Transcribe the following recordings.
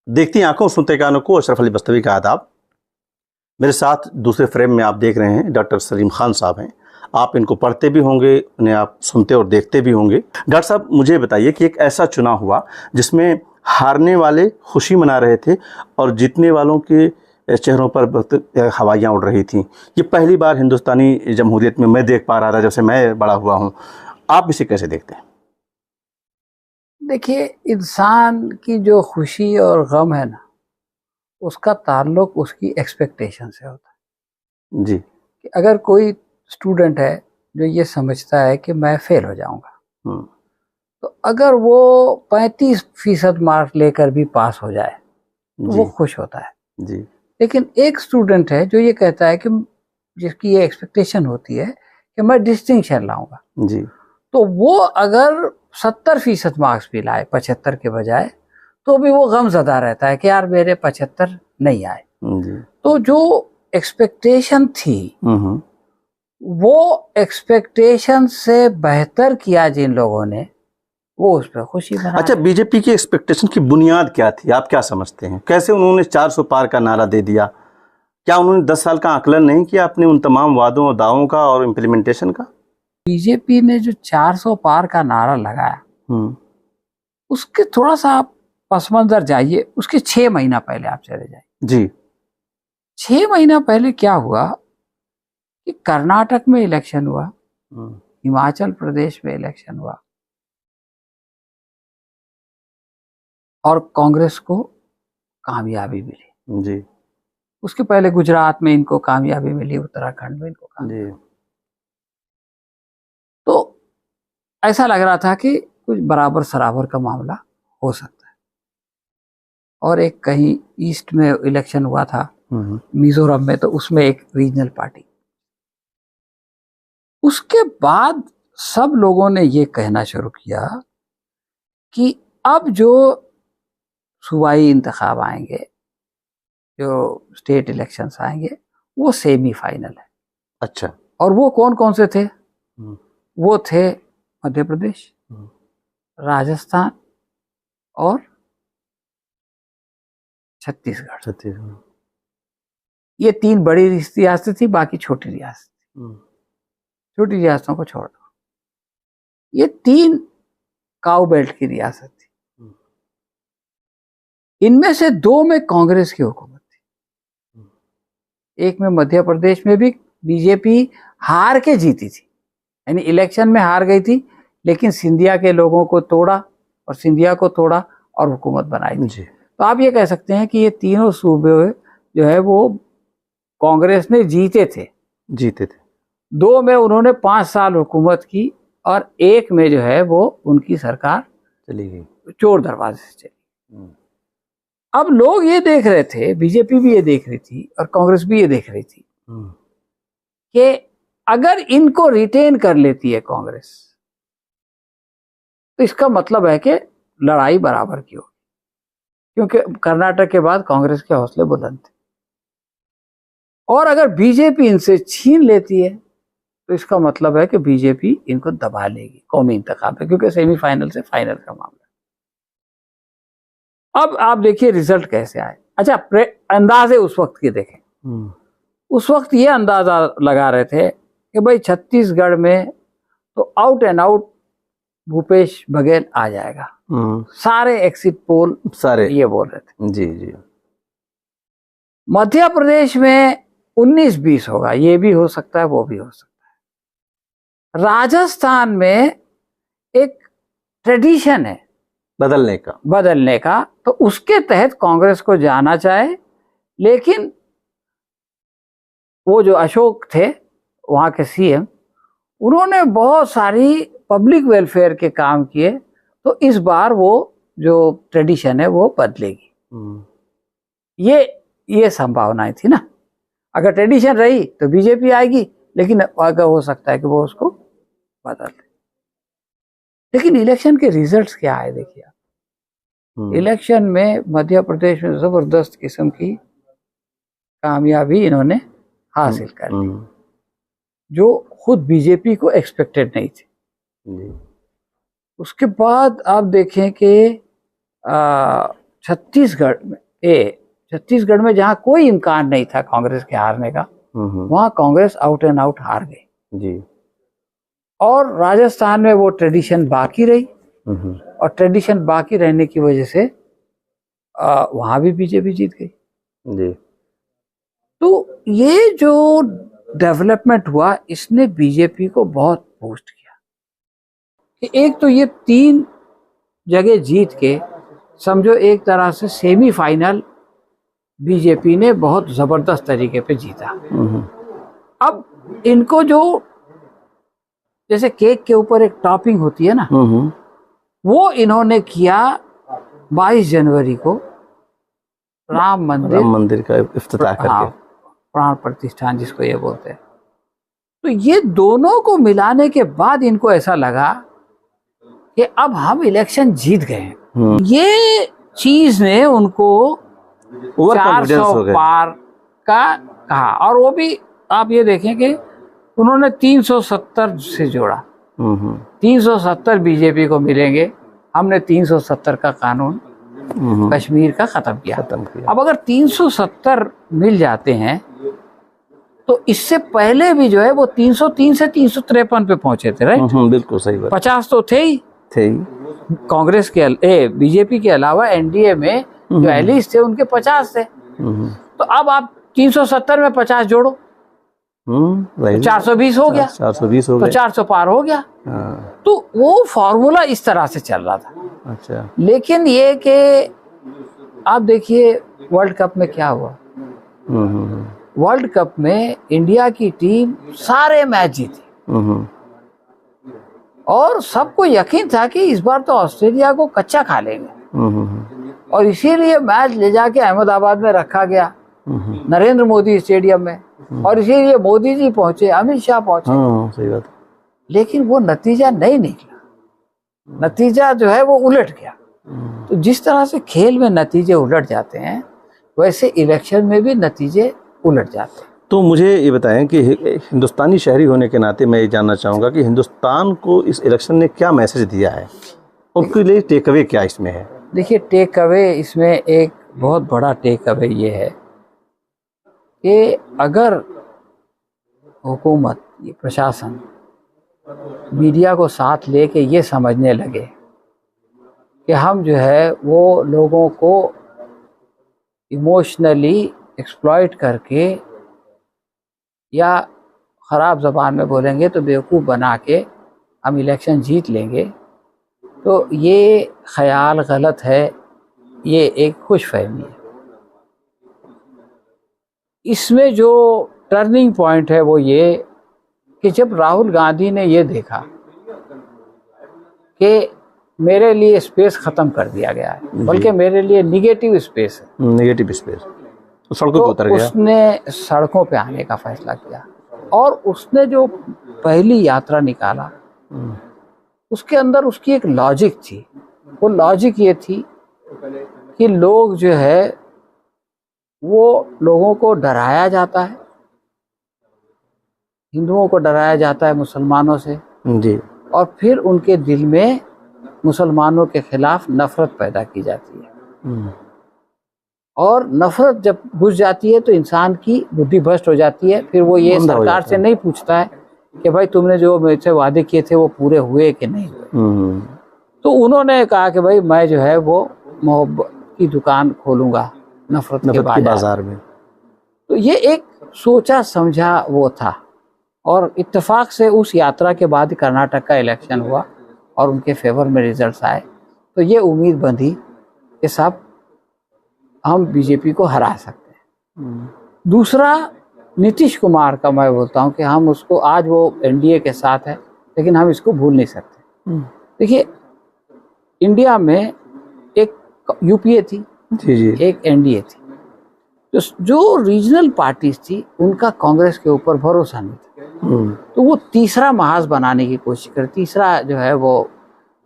देखती आंखों सुनते कानों को, अशरफ अली बस्तवी का आदाब। मेरे साथ दूसरे फ्रेम में आप देख रहे हैं डॉक्टर सलीम खान साहब हैं। आप इनको पढ़ते भी होंगे, उन्हें आप सुनते और देखते भी होंगे। डॉक्टर साहब, मुझे बताइए कि एक ऐसा चुनाव हुआ जिसमें हारने वाले खुशी मना रहे थे और जीतने वालों के चेहरों पर हवाइयाँ उड़ रही थीं। ये पहली बार हिंदुस्तानी जमहूरियत में मैं देख पा रहा था जब से मैं बड़ा हुआ हूँ। आप इसे कैसे देखते हैं? देखिए, इंसान की जो खुशी और गम है ना, उसका ताल्लुक उसकी एक्सपेक्टेशन से होता है। जी। कि अगर कोई स्टूडेंट है जो ये समझता है कि मैं फेल हो जाऊंगा, तो अगर वो 35% मार्क लेकर भी पास हो जाए तो वो खुश होता है। जी। लेकिन एक स्टूडेंट है जो ये कहता है कि जिसकी ये एक्सपेक्टेशन होती है कि मैं डिस्टिंक्शन लाऊंगा, जी। तो वो अगर 70% मार्क्स भी लाए 75 के बजाय, तो भी वो गमज़दा रहता है कि यार मेरे 75 नहीं आए। जी। तो जो एक्सपेक्टेशन थी, वो एक्सपेक्टेशन से बेहतर किया जिन लोगों ने, वो उस पर खुशी मना। अच्छा, बीजेपी की एक्सपेक्टेशन की बुनियाद क्या थी? आप क्या समझते हैं? कैसे उन्होंने 400 पार का नारा दे दिया? क्या उन्होंने 10 साल का आकलन नहीं किया अपने उन तमाम वादों और दावों का और इम्प्लीमेंटेशन का? बीजेपी ने जो 400 पार का नारा लगाया, उसके थोड़ा सा आप पस मंजर जाइए, उसके 6 महीना पहले आप चले जाइए। जी। 6 महीना पहले क्या हुआ कि कर्नाटक में इलेक्शन हुआ, हिमाचल प्रदेश में इलेक्शन हुआ और कांग्रेस को कामयाबी मिली। जी। उसके पहले गुजरात में इनको कामयाबी मिली, उत्तराखंड में इनको कामयाबी। तो ऐसा लग रहा था कि कुछ बराबर सराबर का मामला हो सकता है। और एक कहीं ईस्ट में इलेक्शन हुआ था, मिजोरम में, तो उसमें एक रीजनल पार्टी। उसके बाद सब लोगों ने ये कहना शुरू किया कि अब जो सूबाई इंतखाब आएंगे, जो स्टेट इलेक्शंस आएंगे, वो सेमीफाइनल है। अच्छा। और वो कौन कौन से थे? वो थे मध्य प्रदेश, राजस्थान और छत्तीसगढ़। ये 3 बड़ी रियासतें थी, बाकी छोटी रियासत। छोटी रियासतों को छोड़ दो, ये 3 काउ बेल्ट की रियासत थी। इनमें से 2 में कांग्रेस की हुकूमत थी, एक में मध्य प्रदेश में भी बीजेपी हार के जीती थी, यानी इलेक्शन में हार गई थी, लेकिन सिंधिया के लोगों को तोड़ा और सिंधिया को तोड़ा और हुकूमत बनाई थी। तो आप ये कह सकते हैं कि ये तीनों सूबे जो है वो कांग्रेस ने जीते थे। 2 में उन्होंने 5 साल हुकूमत की और एक में जो है वो उनकी सरकार चली गई, चोर दरवाजे से चली। अब लोग ये देख रहे थे, बीजेपी भी ये देख रही थी और कांग्रेस भी ये देख रही थी कि अगर इनको रिटेन कर लेती है कांग्रेस, तो इसका मतलब है कि लड़ाई बराबर की होगी, क्योंकि कर्नाटक के बाद कांग्रेस के हौसले बुलंद थे। और अगर बीजेपी इनसे छीन लेती है, तो इसका मतलब है कि बीजेपी इनको दबा लेगी कौमी इंतखाब में, क्योंकि सेमीफाइनल से फाइनल का मामला। अब आप देखिए रिजल्ट कैसे आए। अच्छा, अंदाजे उस वक्त के देखें। उस वक्त ये अंदाजा लगा रहे थे कि भाई छत्तीसगढ़ में तो out and out Bhupesh Baghel आ जाएगा। सारे एग्जिट पोल सारे ये बोल रहे थे। जी। मध्य प्रदेश में 19-20 होगा, ये भी हो सकता है, वो भी हो सकता है। राजस्थान में एक ट्रेडिशन है बदलने का, तो उसके तहत कांग्रेस को जाना चाहे, लेकिन वो जो अशोक थे वहां के सीएम, उन्होंने बहुत सारी पब्लिक वेलफेयर के काम किए, तो इस बार वो जो ट्रेडिशन है वो बदलेगी। ये संभावनाएं थी ना। अगर ट्रेडिशन रही तो बीजेपी आएगी, लेकिन अगर हो सकता है कि वो उसको बदल दे। लेकिन इलेक्शन के रिजल्ट्स क्या आए देखिए आप। इलेक्शन में मध्य प्रदेश में जबरदस्त किस्म की कामयाबी इन्होंने हासिल कर ली, जो खुद बीजेपी को एक्सपेक्टेड नहीं थी। उसके बाद आप देखें कि छत्तीसगढ़ में जहाँ कोई इम्कान नहीं था कांग्रेस के हारने का, वहां कांग्रेस आउट एंड आउट हार गई जी। और राजस्थान में वो ट्रेडिशन बाकी रही और ट्रेडिशन बाकी रहने की वजह से वहां भी बीजेपी जीत गई जी। तो ये जो डेवलपमेंट हुआ इसने बीजेपी को बहुत बूस्ट किया कि एक तो ये 3 जगह जीत के समझो एक तरह से सेमीफाइनल बीजेपी ने बहुत जबरदस्त तरीके पे जीता। अब इनको जो जैसे केक के ऊपर एक टॉपिंग होती है ना, वो इन्होंने किया 22 जनवरी को राम मंदिर का इफ्तिताह करके, प्राण प्रतिष्ठान जिसको ये बोलते हैं। तो ये दोनों को मिलाने के बाद इनको ऐसा लगा कि अब हम इलेक्शन जीत गए हैं। ये चीज ने उनको 400 पार का कहा और वो भी आप ये देखें कि उन्होंने 370 से जोड़ा। 370 बीजेपी को मिलेंगे, हमने 370 का कानून कश्मीर का खत्म किया। अब अगर 370 मिल जाते हैं तो इससे पहले भी जो है वो 303 से 353 पे पहुंचे थे, राइट? बिल्कुल सही बात। 50 तो थे ही कांग्रेस के बीजेपी के अलावा एनडीए में जो एलिस थे उनके 50 थे। तो अब आप 370 में 50 जोड़ो, 420 हो गया, 420 हो गया, तो 400 पार हो गया। तो वो फॉर्मूला इस तरह से चल रहा था। अच्छा। लेकिन ये कि आप देखिए वर्ल्ड कप में क्या हुआ। वर्ल्ड कप में इंडिया की टीम सारे मैच जीती और सबको यकीन था कि इस बार तो ऑस्ट्रेलिया को कच्चा खा लेंगे और इसीलिए मैच ले जाके अहमदाबाद में रखा गया, नरेंद्र मोदी स्टेडियम में, और इसीलिए मोदी जी पहुंचे, अमित शाह पहुंचे। सही बात। लेकिन वो नतीजा नहीं निकला, नतीजा जो है वो उलट गया। तो जिस तरह से खेल में नतीजे उलट जाते हैं वैसे इलेक्शन में भी नतीजे उलट जाते हैं। तो मुझे ये बताएं कि हिंदुस्तानी शहरी होने के नाते मैं ये जानना चाहूँगा कि हिंदुस्तान को इस इलेक्शन ने क्या मैसेज दिया है, उनके लिए टेक अवे क्या इसमें है? देखिए टेक अवे इसमें एक बहुत बड़ा टेक अवे ये है कि अगर हुकूमत, ये प्रशासन मीडिया को साथ लेके ये समझने लगे कि हम जो है वो लोगों को इमोशनली एक्सप्लॉइट करके या ख़राब ज़बान में बोलेंगे तो बेवकूफ़ बना के हम इलेक्शन जीत लेंगे, तो ये ख्याल गलत है, ये एक खुशफहमी है। इसमें जो टर्निंग पॉइंट है वो ये कि जब राहुल गांधी ने ये देखा कि मेरे लिए स्पेस ख़त्म कर दिया गया है, बल्कि मेरे लिए निगेटिव स्पेस है, निगेटिव स्पेस, तो सड़कों पे उतर गया। उसने सड़कों पे आने का फैसला किया और उसने जो पहली यात्रा निकाला उसके अंदर उसकी एक लॉजिक थी। वो लॉजिक ये थी कि लोग जो है वो लोगों को डराया जाता है, हिंदुओं को डराया जाता है मुसलमानों से जी, और फिर उनके दिल में मुसलमानों के खिलाफ नफरत पैदा की जाती है और नफरत जब घुस जाती है तो इंसान की बुद्धि भ्रष्ट हो जाती है। फिर वो ये सरकार से नहीं पूछता है कि भाई तुमने जो मुझसे वादे किए थे वो पूरे हुए कि नहीं हुए। तो उन्होंने कहा कि भाई मैं जो है वो मोहब्बत की दुकान खोलूंगा नफरत के बाजार में। तो ये एक सोचा समझा वो था और इत्तेफाक से उस यात्रा के बाद कर्नाटक का इलेक्शन हुआ और उनके फेवर में रिजल्ट्स आए। तो ये उम्मीद बंधी कि साहब हम बीजेपी को हरा सकते हैं। दूसरा नीतीश कुमार का मैं बोलता हूं कि हम उसको, आज वो एनडीए के साथ है लेकिन हम इसको भूल नहीं सकते। देखिए इंडिया में एक यूपीए थी जी, एक एनडीए थी, जो रीजनल पार्टीज थी उनका कांग्रेस के ऊपर भरोसा नहीं था, तो वो तीसरा महाज बनाने की कोशिश कर, तीसरा जो है वो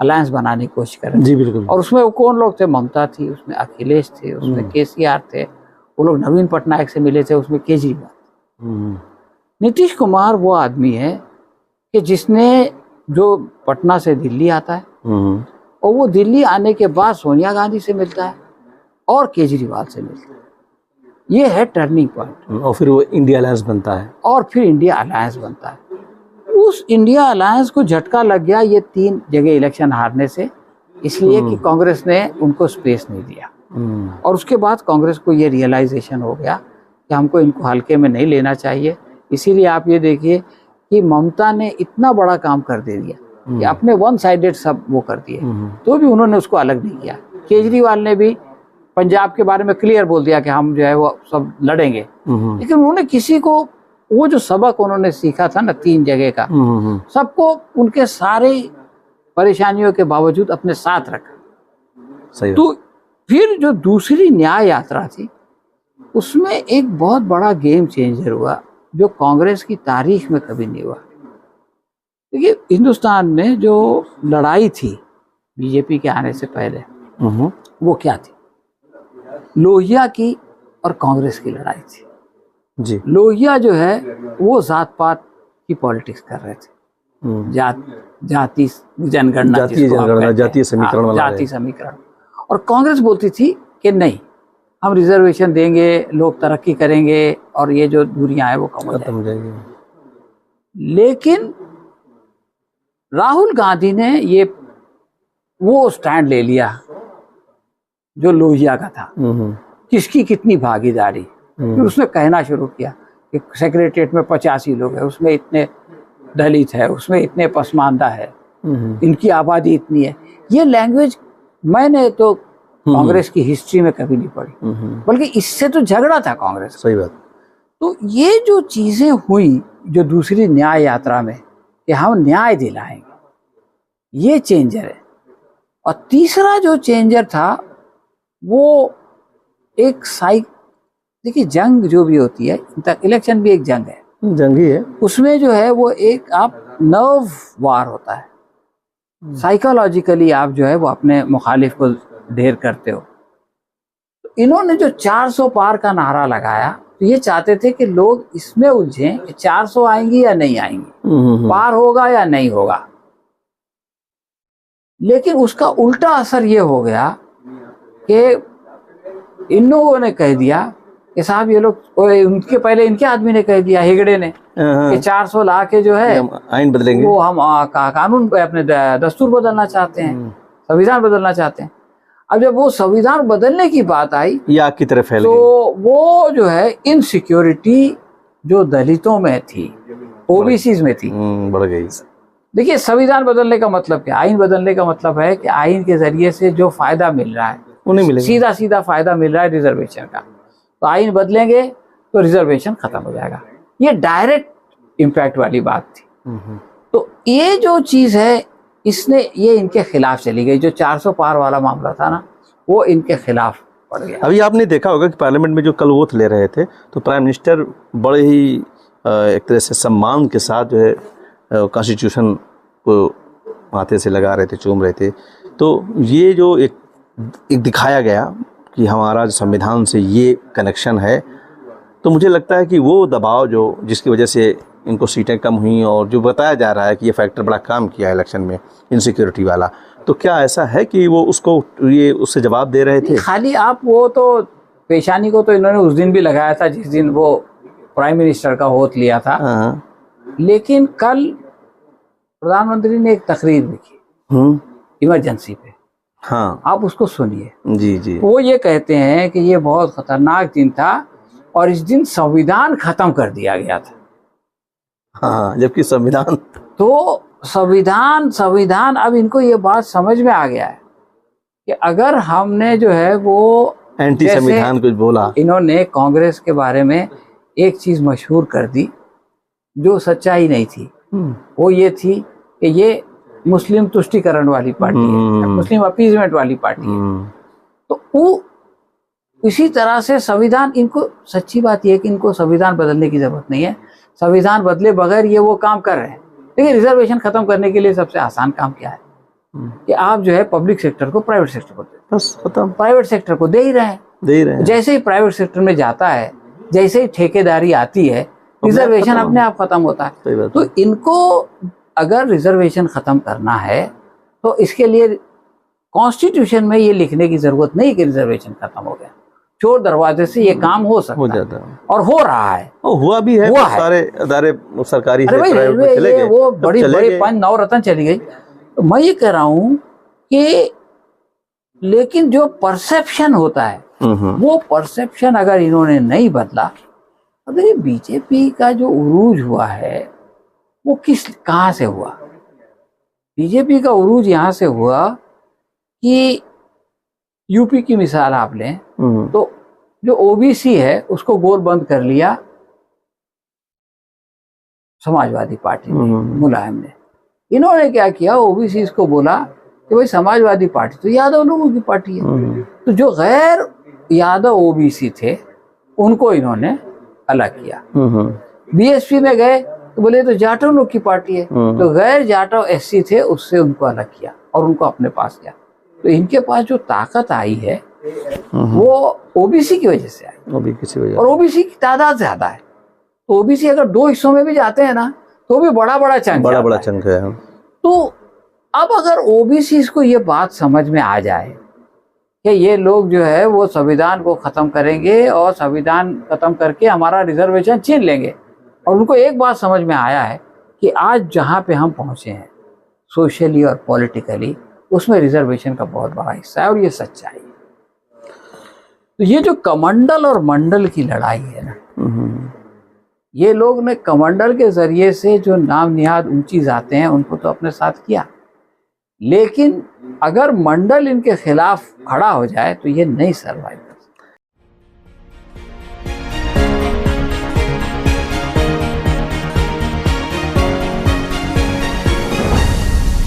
अलायंस बनाने की कोशिश कर रहे जी बिल्कुल। और उसमें वो कौन लोग थे? ममता थी, उसमें अखिलेश थे, उसमें केसीआर थे, वो लोग नवीन पटनायक से मिले थे, उसमें केजरीवाल। नीतीश कुमार वो आदमी है कि जिसने जो पटना से दिल्ली आता है और वो दिल्ली आने के बाद सोनिया गांधी से मिलता है और केजरीवाल से मिलते हैं। ये है टर्निंग पॉइंट। और फिर वो इंडिया अलायंस बनता है। और फिर इंडिया अलायंस बनता है। उस इंडिया अलायंस को झटका लग गया ये 3 जगह इलेक्शन हारने से, इसलिए कि कांग्रेस ने उनको स्पेस नहीं दिया। और उसके बाद कांग्रेस को ये रियलाइजेशन हो गया कि हमको इनको हल्के में नहीं लेना चाहिए। इसीलिए आप ये देखिए कि ममता ने इतना बड़ा काम कर दे दिया कि अपने वन साइडेड सब वो कर दिए, तो भी उन्होंने उसको अलग नहीं किया। केजरीवाल ने भी पंजाब के बारे में क्लियर बोल दिया कि हम जो है वो सब लड़ेंगे, लेकिन उन्होंने किसी को वो जो सबक उन्होंने सीखा था ना 3 जगह का, सबको उनके सारे परेशानियों के बावजूद अपने साथ रखा। सही तो फिर जो दूसरी न्याय यात्रा थी उसमें एक बहुत बड़ा गेम चेंजर हुआ जो कांग्रेस की तारीख में कभी नहीं हुआ। देखिए हिंदुस्तान में जो लड़ाई थी बीजेपी के आने से पहले वो क्या थी? लोहिया की और कांग्रेस की लड़ाई थी जी। लोहिया जो है वो जात पात की पॉलिटिक्स कर रहे थे, जाति जनगणना, जातीय समीकरण वाला जाति समीकरण। और कांग्रेस बोलती थी कि नहीं, हम रिजर्वेशन देंगे, लोग तरक्की करेंगे और ये जो दूरियां हैं वो कम हो जाएंगी। लेकिन राहुल गांधी ने ये वो स्टैंड ले लिया जो लोहिया का था, किसकी कितनी भागीदारी। फिर उसने कहना शुरू किया कि सेक्रेटरिएट में 85 लोग हैं, उसमें इतने दलित है, उसमें इतने पसमानदा है, इनकी आबादी इतनी है। ये लैंग्वेज मैंने तो कांग्रेस की हिस्ट्री में कभी नहीं पढ़ी, बल्कि इससे तो झगड़ा था कांग्रेस। सही बात। तो ये जो चीजें हुई जो दूसरी न्याय यात्रा में कि हम न्याय दिलाएंगे, ये चेंजर है। और तीसरा जो चेंजर था वो एक देखिए जंग जो भी होती है, इलेक्शन भी एक जंग है, जंगी है। उसमें जो है वो एक आप नर्व वार होता है, साइकोलॉजिकली आप जो है वो अपने मुखालिफ को ढेर करते हो। तो इन्होंने जो 400 पार का नारा लगाया तो ये चाहते थे कि लोग इसमें उलझें कि 400 आएंगी या नहीं आएंगी, पार होगा या नहीं होगा। लेकिन उसका उल्टा असर ये हो गया कि इन लोगों ने कह दिया कि साहब ये लोग, उनके पहले इनके आदमी ने कह दिया, हेगड़े ने, कि 400 ला के जो है आइन बदलेंगे, वो हम कानून अपने दस्तूर बदलना चाहते हैं, संविधान बदलना चाहते हैं। अब जब वो संविधान बदलने की बात आई या की तरफ फैल तो वो जो है इनसिक्योरिटी जो दलितों में थी, ओबीसीज में थी, बढ़ गई। देखिए संविधान बदलने का मतलब क्या? आइन बदलने का मतलब है कि आइन के जरिए से जो फायदा मिल रहा है उन्हें मिलेगा, सीधा सीधा फायदा मिल रहा है रिजर्वेशन का, तो आइन बदलेंगे तो रिजर्वेशन खत्म हो जाएगा। ये डायरेक्ट इम्पैक्ट वाली बात थी। तो ये जो चीज है इसने ये इनके खिलाफ चली गई। जो 400 पार वाला मामला था ना वो इनके खिलाफ पड़ गया। अभी आपने देखा होगा कि पार्लियामेंट में जो कल ओथ ले रहे थे तो प्राइम मिनिस्टर बड़े ही एक तरह से सम्मान के साथ जो है कॉन्स्टिट्यूशन को माथे से लगा रहे थे, चूम रहे थे। तो ये जो एक दिखाया गया कि हमारा संविधान से ये कनेक्शन है, तो मुझे लगता है कि वो दबाव जो जिसकी वजह से इनको सीटें कम हुई और जो बताया जा रहा है कि ये फैक्टर बड़ा काम किया इलेक्शन में, इनसिक्योरिटी वाला, तो क्या ऐसा है कि वो उसको ये उससे जवाब दे रहे थे? खाली आप वो तो पेशानी को तो इन्होंने उस दिन भी लगाया था जिस दिन वो प्राइम मिनिस्टर का ओथ लिया था, लेकिन कल प्रधानमंत्री ने एक तकरीर लिखी इमरजेंसी पे। हाँ, आप उसको सुनिए। जी जी। वो ये कहते हैं कि ये बहुत खतरनाक दिन था और इस दिन संविधान खत्म कर दिया गया था। हाँ, जबकि संविधान तो संविधान अब इनको ये बात समझ में आ गया है कि अगर हमने जो है वो एंटी संविधान कुछ बोला, इन्होंने कांग्रेस के बारे में एक चीज मशहूर कर दी जो सच्चाई नहीं थी। वो ये थी कि ये मुस्लिम तुष्टीकरण वाली पार्टी है, मुस्लिम अपीजमेंट वाली पार्टी है। तो वो इसी तरह से संविधान, इनको सच्ची बात यह है कि इनको संविधान बदलने की जरूरत नहीं है, संविधान बदले बगैर ये वो काम कर रहे हैं। लेकिन रिजर्वेशन खत्म करने के लिए सबसे आसान काम क्या है कि आप जो है पब्लिक सेक्टर को प्राइवेट सेक्टर को दे, बस खत्म। प्राइवेट सेक्टर को दे ही रहे हैं। जैसे ही प्राइवेट सेक्टर में जाता है, जैसे ही ठेकेदारी आती है, रिजर्वेशन अपने आप खत्म होता है। तो इनको अगर रिजर्वेशन खत्म करना है तो इसके लिए कॉन्स्टिट्यूशन में ये लिखने की जरूरत नहीं कि रिजर्वेशन खत्म हो गया, चोर दरवाजे से ये काम हो सकता हो जाता है। और हो रहा है, हुआ भी है, हुआ है। सारे अदारे सरकारी अरे से भाई प्राइवेट में रेलवे चले ये गए, वो अब बड़ी चले बड़ी गए। 5 नवरत्न चली गई। तो मैं ये कह रहा हूं कि लेकिन जो परसेप्शन होता है वो परसेप्शन अगर इन्होंने नहीं बदला, अगर ये बीजेपी का जो उरूज हुआ है वो कहां से हुआ? बीजेपी का उरूज यहां से हुआ कि यूपी की मिसाल आप लें तो जो ओबीसी है उसको गोल बंद कर लिया समाजवादी पार्टी ने, मुलायम ने। इन्होंने क्या किया, ओबीसी इसको बोला कि भाई समाजवादी पार्टी तो यादव लोगों की पार्टी है, तो जो गैर यादव ओबीसी थे उनको इन्होंने अलग किया। बीएसपी में गए तो बोले तो जाटव लोग की पार्टी है, तो गैर जाटव एससी थे उससे उनको अलग किया और उनको अपने पास किया। तो इनके पास जो ताकत आई है वो ओबीसी की वजह से आई, और ओबीसी की तादाद ज्यादा है। तो ओबीसी अगर 2 हिस्सों में भी जाते हैं ना तो भी बड़ा बड़ा चंक है। तो अब अगर ओबीसी को ये बात समझ में आ जाए कि ये लोग जो है वो संविधान को खत्म करेंगे और संविधान खत्म करके हमारा रिजर्वेशन छीन लेंगे, और उनको एक बात समझ में आया है कि आज जहाँ पे हम पहुंचे हैं सोशली और पॉलिटिकली, उसमें रिजर्वेशन का बहुत बड़ा हिस्सा है, और ये सच्चाई है। तो ये जो कमंडल और मंडल की लड़ाई है ना, ये लोग ने कमंडल के जरिए से जो नाम निहाद ऊंची जाते हैं उनको तो अपने साथ किया, लेकिन अगर मंडल इनके खिलाफ खड़ा हो जाए तो ये नहीं सर्वाइव